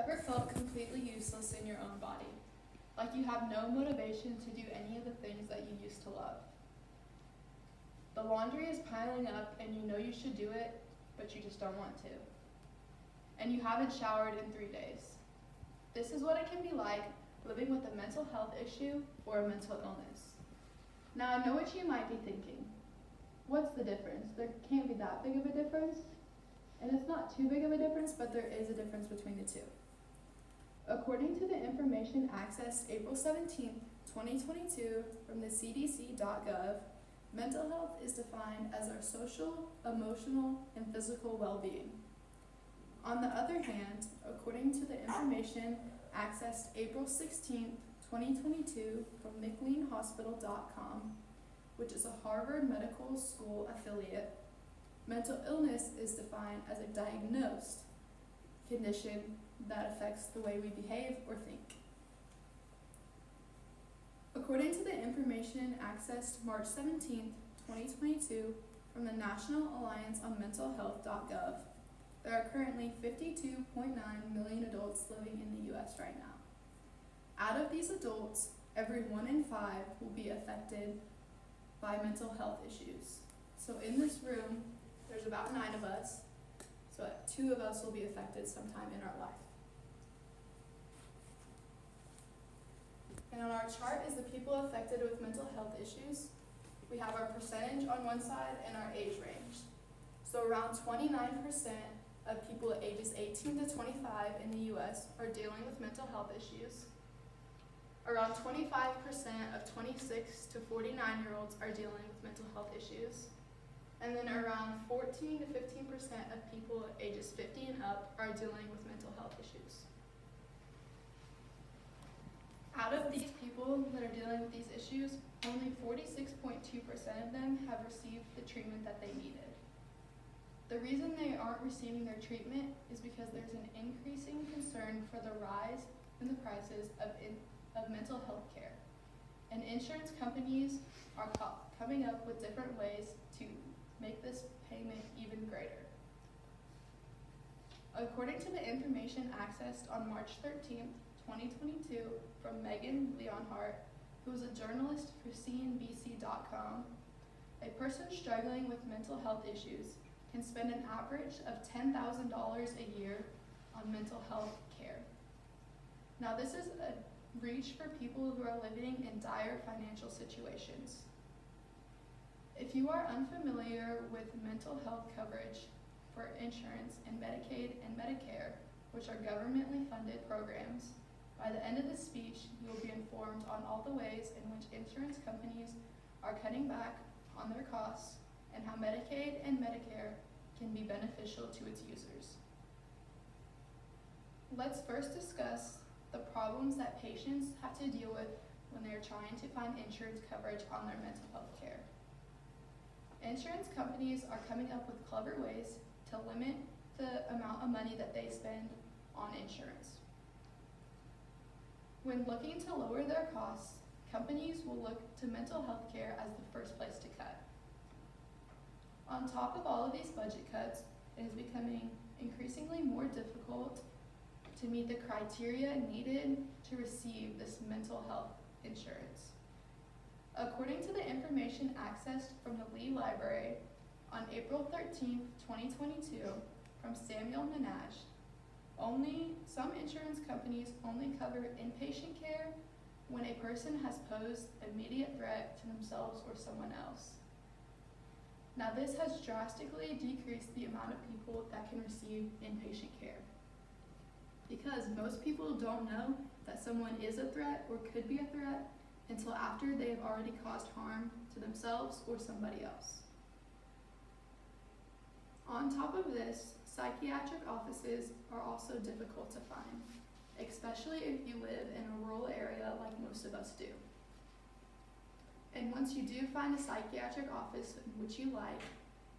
ever felt completely useless in your own body? Like you have no motivation to do any of the things that you used to love? The laundry is piling up and you know you should do it, but you just don't want to. And you haven't showered in 3 days. This is what it can be like living with a mental health issue or a mental illness. Now I know what you might be thinking. What's the difference? There can't be that big of a difference. And it's not too big of a difference, but there is a difference between the two. According to the information accessed April 17, 2022 from the cdc.gov, mental health is defined as our social, emotional, and physical well-being. On the other hand, according to the information accessed April 16, 2022 from McLeanHospital.com, which is a Harvard Medical School affiliate, mental illness is defined as a diagnosed condition that affects the way we behave or think. According to the information accessed March 17, 2022 from the National Alliance on Mental Health.gov, there are currently 52.9 million adults living in the US right now. Out of these adults, every 1 in 5 will be affected by mental health issues. So in this room, there's about 9 of us, so 2 of us will be affected sometime in our life. And on our chart is the people affected with mental health issues. We have our percentage on one side and our age range. So around 29% of people ages 18 to 25 in the US are dealing with mental health issues. Around 25% of 26 to 49-year-olds are dealing with mental health issues. And then around 14 to 15% of people ages 50 and up are dealing with mental health issues. Out of these people that are dealing with these issues, only 46.2% of them have received the treatment that they needed. The reason they aren't receiving their treatment is because there's an increasing concern for the rise in the prices of mental health care. And insurance companies are coming up with different ways to make this payment even greater. According to the information accessed on March 13th, 2022 from Megan Leonhardt, who is a journalist for CNBC.com, a person struggling with mental health issues can spend an average of $10,000 a year on mental health care. Now this is a reach for people who are living in dire financial situations. If you are unfamiliar with mental health coverage for insurance and Medicaid and Medicare, which are governmentally funded programs, by the end of this speech, you will be informed on all the ways in which insurance companies are cutting back on their costs and how Medicaid and Medicare can be beneficial to its users. Let's first discuss the problems that patients have to deal with when they're trying to find insurance coverage on their mental health care. Insurance companies are coming up with clever ways to limit the amount of money that they spend on insurance. When looking to lower their costs, companies will look to mental health care as the first place to cut. On top of all of these budget cuts, it is becoming increasingly more difficult to meet the criteria needed to receive this mental health insurance. According to the information accessed from the Lee Library on April 13, 2022, from Samuel Minaj, some insurance companies only cover inpatient care when a person has posed immediate threat to themselves or someone else. Now this has drastically decreased the amount of people that can receive inpatient care, because most people don't know that someone is a threat or could be a threat until after they have already caused harm to themselves or somebody else. On top of this, psychiatric offices are also difficult to find, especially if you live in a rural area like most of us do. And once you do find a psychiatric office which you like,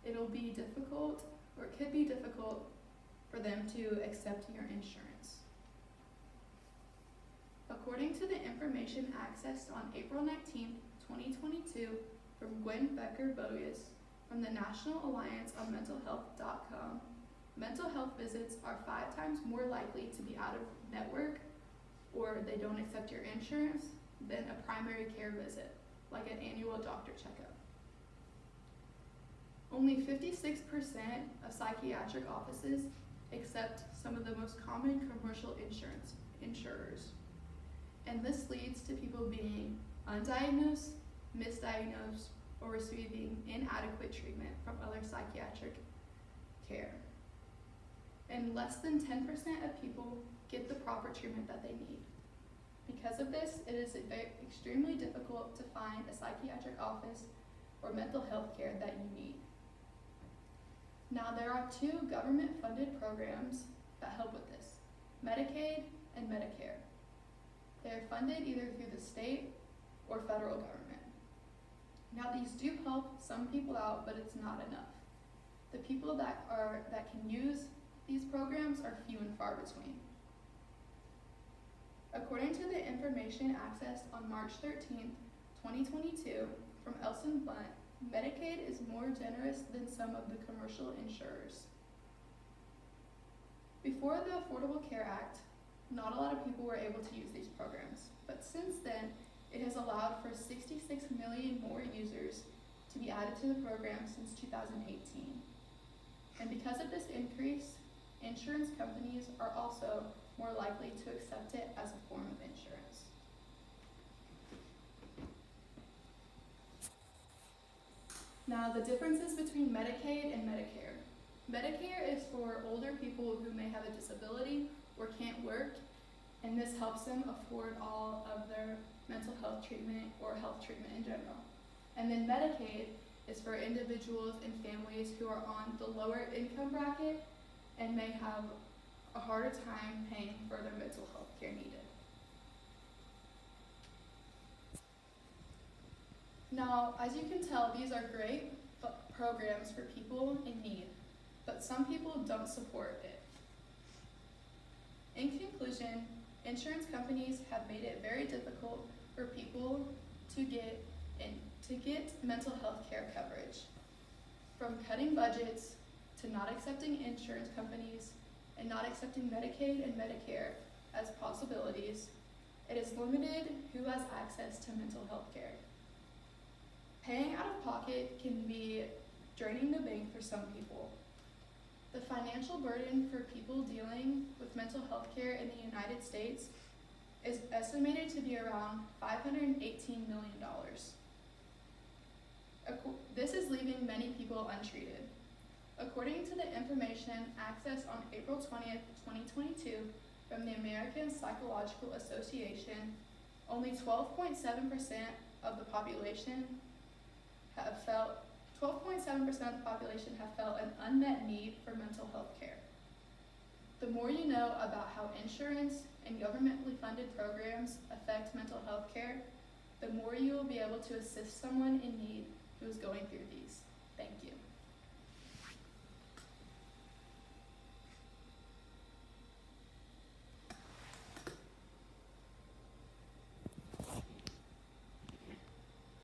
it'll be difficult, or it could be difficult, for them to accept your insurance. According to the information accessed on April 19, 2022 from Gwen Becker Boyes from the National Alliance on Mental Health.com, mental health visits are 5 times more likely to be out of network or they don't accept your insurance than a primary care visit, like an annual doctor checkup. Only 56% of psychiatric offices accept some of the most common commercial insurers. And this leads to people being undiagnosed, misdiagnosed, or receiving inadequate treatment from other psychiatric care. And less than 10% of people get the proper treatment that they need. Because of this, it is extremely difficult to find a psychiatric office or mental health care that you need. Now, there are 2 government-funded programs that help with this, Medicaid and Medicare. They are funded either through the state or federal government. Now, these do help some people out, but it's not enough. The people that can use these programs are few and far between. According to the information accessed on March 13th, 2022, from Elson Blunt, Medicaid is more generous than some of the commercial insurers. Before the Affordable Care Act, not a lot of people were able to use these programs, but since then, it has allowed for 66 million more users to be added to the program since 2018. And because of this increase, insurance companies are also more likely to accept it as a form of insurance. Now, the differences between Medicaid and Medicare. Medicare is for older people who may have a disability or can't work, and this helps them afford all of their mental health treatment or health treatment in general. And then Medicaid is for individuals and families who are on the lower income bracket and may have a harder time paying for their mental health care needed. Now, as you can tell, these are great programs for people in need, but some people don't support it. In conclusion, insurance companies have made it very difficult for people to get mental health care coverage. From cutting budgets to not accepting insurance companies and not accepting Medicaid and Medicare as possibilities, it has limited who has access to mental health care. Paying out of pocket can be draining the bank for some people. The financial burden for people dealing with mental health care in the United States is estimated to be around $518 million. This is leaving many people untreated. According to the information accessed on April 20th, 2022 from the American Psychological Association, only 12.7% of the population have felt an unmet need for mental health care. The more you know about how insurance and governmentally funded programs affect mental health care, the more you will be able to assist someone in need who is going through these.